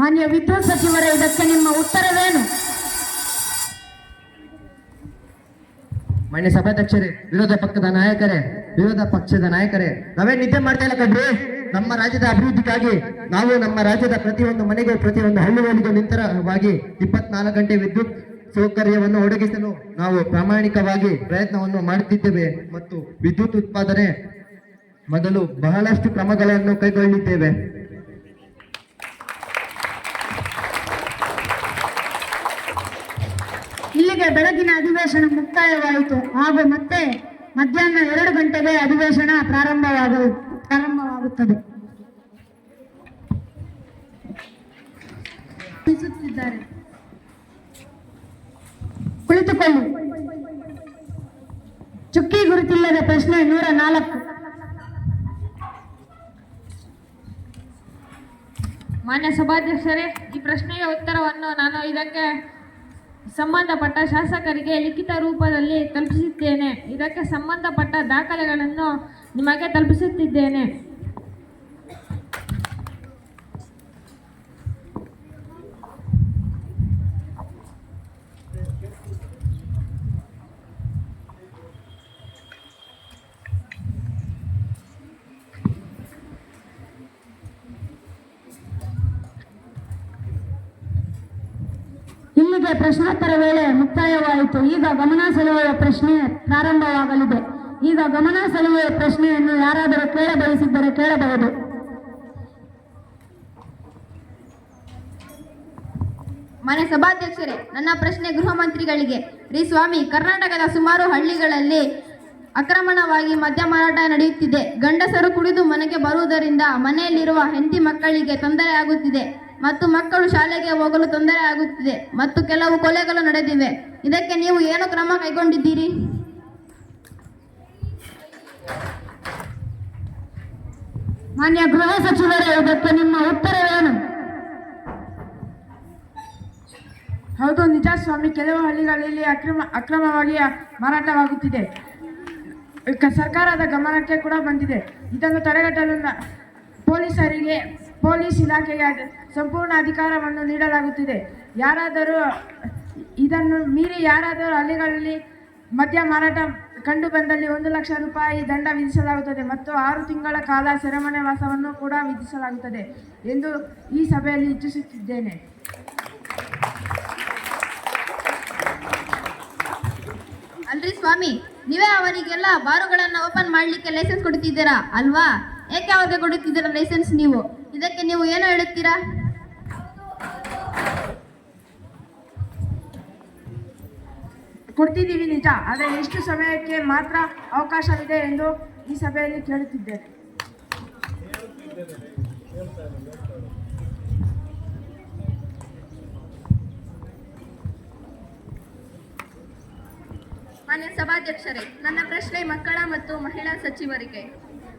ಮಾನ್ಯ ವಿದ್ಯುತ್ ಸಚಿವರೇ, ಇದಕ್ಕೆ ನಿಮ್ಮ ಉತ್ತರವೇನು? ಮಾನ್ಯ ಸಭಾಧ್ಯಕ್ಷರೇ, ವಿರೋಧ ಪಕ್ಷದ ನಾಯಕರೇ, ನಾವೇ ನಿದ್ದೆ ಮಾಡ್ತಾ ಇಲ್ಲ ಕಣ್ರಿ. ನಮ್ಮ ರಾಜ್ಯದ ಅಭಿವೃದ್ಧಿಗಾಗಿ ನಾವು ನಮ್ಮ ರಾಜ್ಯದ ಪ್ರತಿಯೊಂದು ಮನೆಗೆ, ಪ್ರತಿಯೊಂದು ಹಳ್ಳಿಗಳಿಗೂ ನಿರಂತರವಾಗಿ 24 ಗಂಟೆ ವಿದ್ಯುತ್ ಸೌಕರ್ಯವನ್ನು ಒದಗಿಸಲು ನಾವು ಪ್ರಾಮಾಣಿಕವಾಗಿ ಪ್ರಯತ್ನವನ್ನು ಮಾಡುತ್ತಿದ್ದೇವೆ ಮತ್ತು ವಿದ್ಯುತ್ ಉತ್ಪಾದನೆ ಮೊದಲು ಬಹಳಷ್ಟು ಕ್ರಮಗಳನ್ನು ಕೈಗೊಳ್ಳಿದ್ದೇವೆ. ಇಲ್ಲಿಗೆ ಬೆಳಗಿನ ಅಧಿವೇಶನ ಮುಕ್ತಾಯವಾಯಿತು ಹಾಗೂ ಮತ್ತೆ ಮಧ್ಯಾಹ್ನ 2 ಗಂಟೆಗೆ ಅಧಿವೇಶನ ಪ್ರಾರಂಭವಾಗುತ್ತದೆ. ಕುಳಿತುಕೊಳ್ಳಿ. ಚುಕ್ಕಿ ಗುರುತಿಲ್ಲದ ಪ್ರಶ್ನೆ 104. ಮಾನ್ಯ ಸಭಾಧ್ಯಕ್ಷರೇ, ಈ ಪ್ರಶ್ನೆಗೆ ಉತ್ತರವನ್ನು ನಾನು ಇದಕ್ಕೆ ಸಂಬಂಧಪಟ್ಟ ಶಾಸಕರಿಗೆ ಲಿಖಿತ ರೂಪದಲ್ಲಿ ತಲುಪಿಸಿದ್ದೇನೆ. ಇದಕ್ಕೆ ಸಂಬಂಧಪಟ್ಟ ದಾಖಲೆಗಳನ್ನು ನಿಮಗೆ ತಲುಪಿಸುತ್ತಿದ್ದೇನೆ. ಇಲ್ಲಿಗೆ ಪ್ರಶ್ನೋತ್ತರ ವೇಳೆ ಮುಕ್ತಾಯವಾಯಿತು. ಈಗ ಗಮನ ಸೆಳೆಯುವ ಪ್ರಶ್ನೆ ಪ್ರಾರಂಭವಾಗಲಿದೆ. ಈಗ ಗಮನ ಸೆಳೆಯುವ ಪ್ರಶ್ನೆಯನ್ನು ಯಾರಾದರೂ ಕೇಳಬಯಸಿದ್ದರೆ ಕೇಳಬಹುದು. ಮಾನ್ಯ ಸಭಾಧ್ಯಕ್ಷರೇ, ನನ್ನ ಪ್ರಶ್ನೆ ಗೃಹ ಮಂತ್ರಿಗಳಿಗೆ. ಸ್ವಾಮಿ, ಕರ್ನಾಟಕದ ಸುಮಾರು ಹಳ್ಳಿಗಳಲ್ಲಿ ಅಕ್ರಮಣವಾಗಿ ಮದ್ಯ ಮಾರಾಟ ನಡೆಯುತ್ತಿದೆ. ಗಂಡಸರು ಕುಡಿದು ಮನೆಗೆ ಬರುವುದರಿಂದ ಮನೆಯಲ್ಲಿರುವ ಹೆಂಡತಿ ಮಕ್ಕಳಿಗೆ ತೊಂದರೆಯಾಗುತ್ತಿದೆ ಮತ್ತು ಮಕ್ಕಳು ಶಾಲೆಗೆ ಹೋಗಲು ತೊಂದರೆ ಆಗುತ್ತಿದೆ ಮತ್ತು ಕೆಲವು ಕೊಲೆಗಳು ನಡೆದಿವೆ. ಇದಕ್ಕೆ ನೀವು ಏನು ಕ್ರಮ ಕೈಗೊಂಡಿದ್ದೀರಿ? ಮಾನ್ಯ ಗೃಹ ಸಚಿವರೇ, ಇದಕ್ಕೆ ನಿಮ್ಮ ಉತ್ತರವೇನು? ಹೌದು, ನಿಜ ಸ್ವಾಮಿ. ಕೆಲವು ಹಳ್ಳಿಗಳಲ್ಲಿ ಅಕ್ರಮವಾಗಿ ಮಾರಾಟವಾಗುತ್ತಿದೆ. ಸರ್ಕಾರದ ಗಮನಕ್ಕೆ ಕೂಡ ಬಂದಿದೆ. ಇದನ್ನು ತಡೆಗಟ್ಟಲು ಪೊಲೀಸ್ ಇಲಾಖೆಗೆ ಸಂಪೂರ್ಣ ಅಧಿಕಾರವನ್ನು ನೀಡಲಾಗುತ್ತಿದೆ. ಇದನ್ನು ಮೀರಿ ಯಾರಾದರೂ ಹಳ್ಳಿಗಳಲ್ಲಿ ಮದ್ಯ ಮಾರಾಟ ಕಂಡು ಬಂದಲ್ಲಿ 1 ಲಕ್ಷ ರೂಪಾಯಿ ದಂಡ ವಿಧಿಸಲಾಗುತ್ತದೆ ಮತ್ತು 6 ತಿಂಗಳ ಕಾಲ ಸೆರೆಮನೆ ವಾಸವನ್ನು ಕೂಡ ವಿಧಿಸಲಾಗುತ್ತದೆ ಎಂದು ಈ ಸಭೆಯಲ್ಲಿ ಇಚ್ಛಿಸುತ್ತಿದ್ದೇನೆ. ಅಲ್ರಿ ಸ್ವಾಮಿ, ನೀವೇ ಅವರಿಗೆಲ್ಲ ಬಾರುಗಳನ್ನು ಓಪನ್ ಮಾಡಲಿಕ್ಕೆ ಲೈಸೆನ್ಸ್ ಕೊಡುತ್ತಿದ್ದೀರಾ ಅಲ್ವಾ? ಏಕೆ ಅವ್ರಿಗೆ ಕೊಡುತ್ತಿದ್ದೀರಾ ಲೈಸೆನ್ಸ್ ನೀವು? ಇದಕ್ಕೆ ನೀವು ಏನು ಹೇಳುತ್ತೀರಾ? ಕೊಡ್ತಿದ್ದೀವಿ ನಿಜ, ಆದರೆ ಎಷ್ಟು ಸಮಯಕ್ಕೆ ಮಾತ್ರ ಅವಕಾಶವಿದೆ ಎಂದು ಈ ಸಭೆಯಲ್ಲಿ ಕೇಳುತ್ತಿದ್ದೇನೆ. ಮಾನ್ಯ ಸಭಾಧ್ಯಕ್ಷರೇ, ನನ್ನ ಪ್ರಶ್ನೆ ಮಕ್ಕಳ ಮತ್ತು ಮಹಿಳಾ ಸಚಿವರಿಗೆ.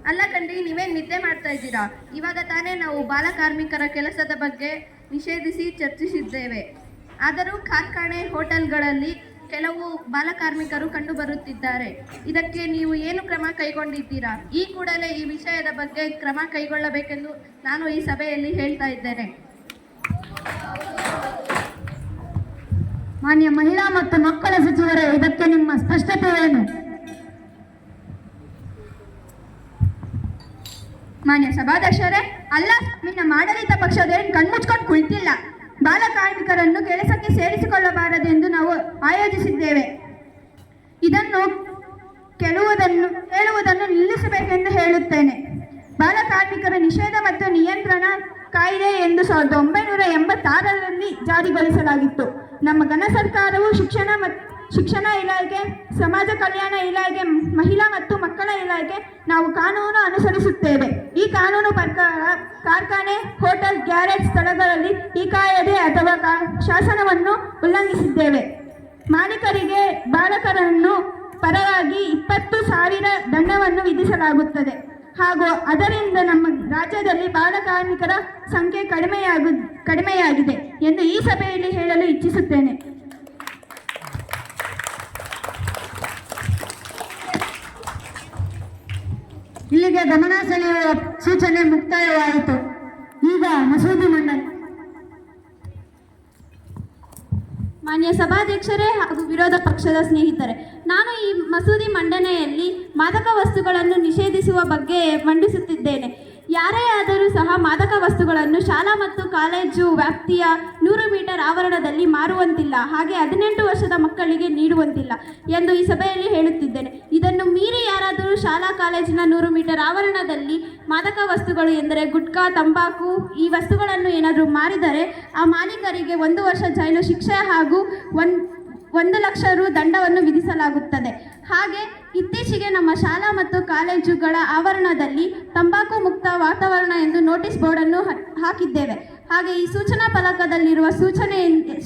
ಅಲ್ಲ ಕಣ್ರಿ, ನೀವೇನು ನಿದ್ದೆ ಮಾಡ್ತಾ ಇದ್ದೀರಾ? ಇವಾಗ ತಾನೇ ನಾವು ಬಾಲಕಾರ್ಮಿಕರ ಕೆಲಸದ ಬಗ್ಗೆ ನಿಷೇಧಿಸಿ ಚರ್ಚಿಸಿದ್ದೇವೆ. ಆದರೂ ಕಾರ್ಖಾನೆ, ಹೋಟೆಲ್ಗಳಲ್ಲಿ ಕೆಲವು ಬಾಲಕಾರ್ಮಿಕರು ಕಂಡುಬರುತ್ತಿದ್ದಾರೆ. ಇದಕ್ಕೆ ನೀವು ಏನು ಕ್ರಮ ಕೈಗೊಂಡಿದ್ದೀರಾ? ಈ ಕೂಡಲೇ ಈ ವಿಷಯದ ಬಗ್ಗೆ ಕ್ರಮ ಕೈಗೊಳ್ಳಬೇಕೆಂದು ನಾನು ಈ ಸಭೆಯಲ್ಲಿ ಹೇಳ್ತಾ ಇದ್ದೇನೆ. ಮಾನ್ಯ ಮಹಿಳಾ ಮತ್ತು ಮಕ್ಕಳ ಸಚಿವರೇ, ಇದಕ್ಕೆ ನಿಮ್ಮ ಸ್ಪಷ್ಟತೆ ಏನು? ಮಾನ್ಯ ಸಭಾಧ್ಯಕ್ಷರೇ, ಅಲ್ಲ, ನಮ್ಮ ಆಡಳಿತ ಪಕ್ಷದೇನು ಕಣ್ಮುಚ್ಕೊಂಡು ಕುಳಿತಿಲ್ಲ. ಬಾಲಕಾರ್ಮಿಕರನ್ನು ಕೆಲಸಕ್ಕೆ ಸೇರಿಸಿಕೊಳ್ಳಬಾರದು ಎಂದು ನಾವು ಆಯೋಜಿಸಿದ್ದೇವೆ. ಇದನ್ನು ಹೇಳುವುದನ್ನು ನಿಲ್ಲಿಸಬೇಕೆಂದು ಹೇಳುತ್ತೇನೆ. ಬಾಲಕಾರ್ಮಿಕರ ನಿಷೇಧ ಮತ್ತು ನಿಯಂತ್ರಣ ಕಾಯ್ದೆ ಎಂದು 1986ರಲ್ಲಿ ಜಾರಿಗೊಳಿಸಲಾಗಿತ್ತು. ನಮ್ಮ ಘನ ಸರ್ಕಾರವು ಶಿಕ್ಷಣ ಇಲಾಖೆ, ಸಮಾಜ ಕಲ್ಯಾಣ ಇಲಾಖೆ, ಮಹಿಳಾ ಮತ್ತು ಮಕ್ಕಳ ಇಲಾಖೆ ನಾವು ಕಾನೂನು ಅನುಸರಿಸುತ್ತೇವೆ. ಈ ಕಾನೂನು ಪ್ರಕಾರ ಕಾರ್ಖಾನೆ, ಹೋಟೆಲ್, ಗ್ಯಾರೇಜ್ ಸ್ಥಳಗಳಲ್ಲಿ ಈ ಕಾಯ್ದೆ ಅಥವಾ ಶಾಸನವನ್ನು ಉಲ್ಲಂಘಿಸಿದ್ದೇವೆ. ಮಾಲೀಕರಿಗೆ ಬಾಲಕರನ್ನು ಪರವಾಗಿ 20,000 ದಂಡವನ್ನು ವಿಧಿಸಲಾಗುತ್ತದೆ ಹಾಗೂ ಅದರಿಂದ ನಮ್ಮ ರಾಜ್ಯದಲ್ಲಿ ಬಾಲಕಾರ್ಮಿಕರ ಸಂಖ್ಯೆ ಕಡಿಮೆಯಾಗಿದೆ ಎಂದು ಈ ಸಭೆಯಲ್ಲಿ ಹೇಳಲು ಇಚ್ಛಿಸುತ್ತೇನೆ. ಇಲ್ಲಿಗೆ ಗಮನ ಸೆಳೆಯುವ ಸೂಚನೆ ಮುಕ್ತಾಯವಾಯಿತು. ಈಗ ಮಸೂದೆ ಮಂಡನೆ. ಮಾನ್ಯ ಸಭಾಧ್ಯಕ್ಷರೇ ಹಾಗೂ ವಿರೋಧ ಪಕ್ಷದ ಸ್ನೇಹಿತರೆ, ನಾನು ಈ ಮಸೂದೆ ಮಂಡನೆಯಲ್ಲಿ ಮಾದಕ ವಸ್ತುಗಳನ್ನು ನಿಷೇಧಿಸುವ ಬಗ್ಗೆ ಮಂಡಿಸುತ್ತಿದ್ದೇನೆ. ಯಾರೇ ಆದರೂ ಸಹ ಮಾದಕ ವಸ್ತುಗಳನ್ನು ಶಾಲಾ ಮತ್ತು ಕಾಲೇಜು ವ್ಯಾಪ್ತಿಯ 100 ಮೀಟರ್ ಆವರಣದಲ್ಲಿ ಮಾರುವಂತಿಲ್ಲ, ಹಾಗೆ 18 ವರ್ಷದ ಮಕ್ಕಳಿಗೆ ನೀಡುವಂತಿಲ್ಲ ಎಂದು ಈ ಸಭೆಯಲ್ಲಿ ಹೇಳುತ್ತಿದ್ದೇನೆ. ಇದನ್ನು ಮೀರಿ ಯಾರಾದರೂ ಶಾಲಾ ಕಾಲೇಜಿನ 100 ಮೀಟರ್ ಆವರಣದಲ್ಲಿ ಮಾದಕ ವಸ್ತುಗಳು ಎಂದರೆ ಗುಟ್ಕಾ, ತಂಬಾಕು ಈ ವಸ್ತುಗಳನ್ನು ಏನಾದರೂ ಮಾರಿದರೆ ಆ ಮಾಲೀಕರಿಗೆ 1 ವರ್ಷ ಜೈಲು ಶಿಕ್ಷೆ ಹಾಗೂ 1 ಲಕ್ಷ ರು ದಂಡವನ್ನು ವಿಧಿಸಲಾಗುತ್ತದೆ. ಹಾಗೆ ಇತ್ತೀಚೆಗೆ ನಮ್ಮ ಶಾಲಾ ಮತ್ತು ಕಾಲೇಜುಗಳ ಆವರಣದಲ್ಲಿ ತಂಬಾಕು ಮುಕ್ತ ವಾತಾವರಣ ಎಂದು ನೋಟಿಸ್ ಬೋರ್ಡನ್ನು ಹಾಕಿದ್ದೇವೆ. ಹಾಗೆ ಈ ಸೂಚನಾ ಫಲಕದಲ್ಲಿರುವ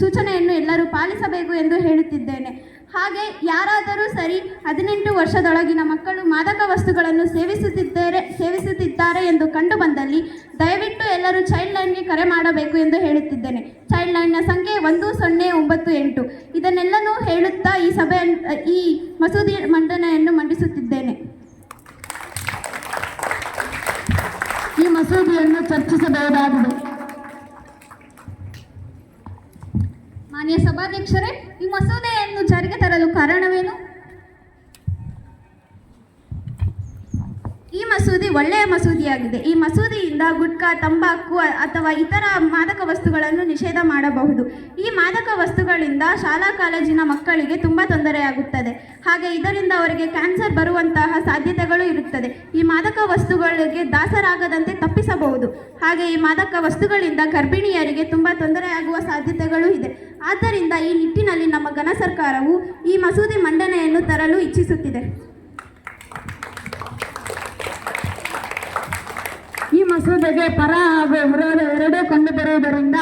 ಸೂಚನೆಯನ್ನು ಎಲ್ಲರೂ ಪಾಲಿಸಬೇಕು ಎಂದು ಹೇಳುತ್ತಿದ್ದೇನೆ. ಹಾಗೆ ಯಾರಾದರೂ ಸರಿ 18 ವರ್ಷದೊಳಗಿನ ಮಕ್ಕಳು ಮಾದಕ ವಸ್ತುಗಳನ್ನು ಸೇವಿಸುತ್ತಿದ್ದಾರೆ ಎಂದು ಕಂಡು ಬಂದಲ್ಲಿ ದಯವಿಟ್ಟು ಎಲ್ಲರೂ ಚೈಲ್ಡ್ ಲೈನ್ಗೆ ಕರೆ ಮಾಡಬೇಕು ಎಂದು ಹೇಳುತ್ತಿದ್ದೇನೆ. ಚೈಲ್ಡ್ ಲೈನ್ನ ಸಂಖ್ಯೆ 1098. ಇದನ್ನೆಲ್ಲನೂ ಹೇಳುತ್ತಾ ಈ ಮಸೂದೆ ಮಂಡನೆಯನ್ನು ಮಂಡಿಸುತ್ತಿದ್ದೇನೆ. ಈ ಮಸೂದೆಯನ್ನು ಚರ್ಚಿಸಬಹುದಾಗಿದೆ. ಮಾನ್ಯ ಸಭಾಧ್ಯಕ್ಷರೇ, ಈ ಮಸೂದೆಯನ್ನು ಜಾರಿಗೆ ತರಲು ಕಾರಣವೇನು? ಈ ಮಸೂದೆ ಒಳ್ಳೆಯ ಮಸೂದೆಯಾಗಿದೆ. ಈ ಮಸೂದೆಯಿಂದ ಗುಟ್ಕಾ, ತಂಬಾಕು ಅಥವಾ ಇತರ ಮಾದಕ ವಸ್ತುಗಳನ್ನು ನಿಷೇಧ ಮಾಡಬಹುದು. ಈ ಮಾದಕ ವಸ್ತುಗಳಿಂದ ಶಾಲಾ ಕಾಲೇಜಿನ ಮಕ್ಕಳಿಗೆ ತುಂಬ ತೊಂದರೆಯಾಗುತ್ತದೆ. ಹಾಗೆ ಇದರಿಂದ ಅವರಿಗೆ ಕ್ಯಾನ್ಸರ್ ಬರುವಂತಹ ಸಾಧ್ಯತೆಗಳು ಇರುತ್ತದೆ. ಈ ಮಾದಕ ವಸ್ತುಗಳಿಗೆ ದಾಸರಾಗದಂತೆ ತಪ್ಪಿಸಬಹುದು. ಹಾಗೆ ಈ ಮಾದಕ ವಸ್ತುಗಳಿಂದ ಗರ್ಭಿಣಿಯರಿಗೆ ತುಂಬ ತೊಂದರೆಯಾಗುವ ಸಾಧ್ಯತೆಗಳು ಇದೆ. ಆದ್ದರಿಂದ ಈ ನಿಟ್ಟಿನಲ್ಲಿ ನಮ್ಮ ಘನ ಸರ್ಕಾರವು ಈ ಮಸೂದೆ ಮಂಡನೆಯನ್ನು ತರಲು ಇಚ್ಛಿಸುತ್ತಿದೆ. ಈ ಮಸೂದೆಗೆ ಪರ ಹಾಗೂ ವಿರೋಧ ಎರಡೂ ಕಂಡುಬರುವುದರಿಂದ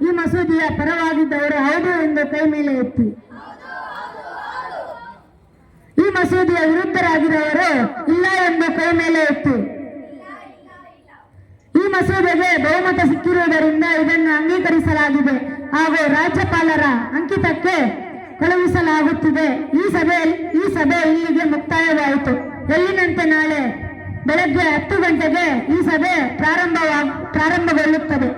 ಈ ಮಸೂದೆಯ ಪರವಾಗಿದ್ದವರು ಹೌದು ಎಂದು ಕೈ ಮೇಲೆ ಎತ್ತಿ, ಈ ಮಸೂದೆಯ ವಿರುದ್ಧರಾಗಿರುವವರು ಇಲ್ಲ ಎಂದು ಕೈ ಮೇಲೆ ಎತ್ತಿ. ಈ ಮಸೂದೆಗೆ ಬಹುಮತ ಸಿಕ್ಕಿರುವುದರಿಂದ ಇದನ್ನು ಅಂಗೀಕರಿಸಲಾಗಿದೆ ಹಾಗೂ ರಾಜ್ಯಪಾಲರ ಅಂಕಿತಕ್ಕೆ ಕಳುಹಿಸಲಾಗುತ್ತಿದೆ. ಈ ಸಭೆ ಇಲ್ಲಿಗೆ ಮುಕ್ತಾಯವಾಯಿತು. ಎಲ್ಲಿನಂತೆ ನಾಳೆ ಬೆಳಗ್ಗೆ 10 ಗಂಟೆಗೆ ಈ ಸಭೆ ಪ್ರಾರಂಭಗೊಳ್ಳುತ್ತದೆ.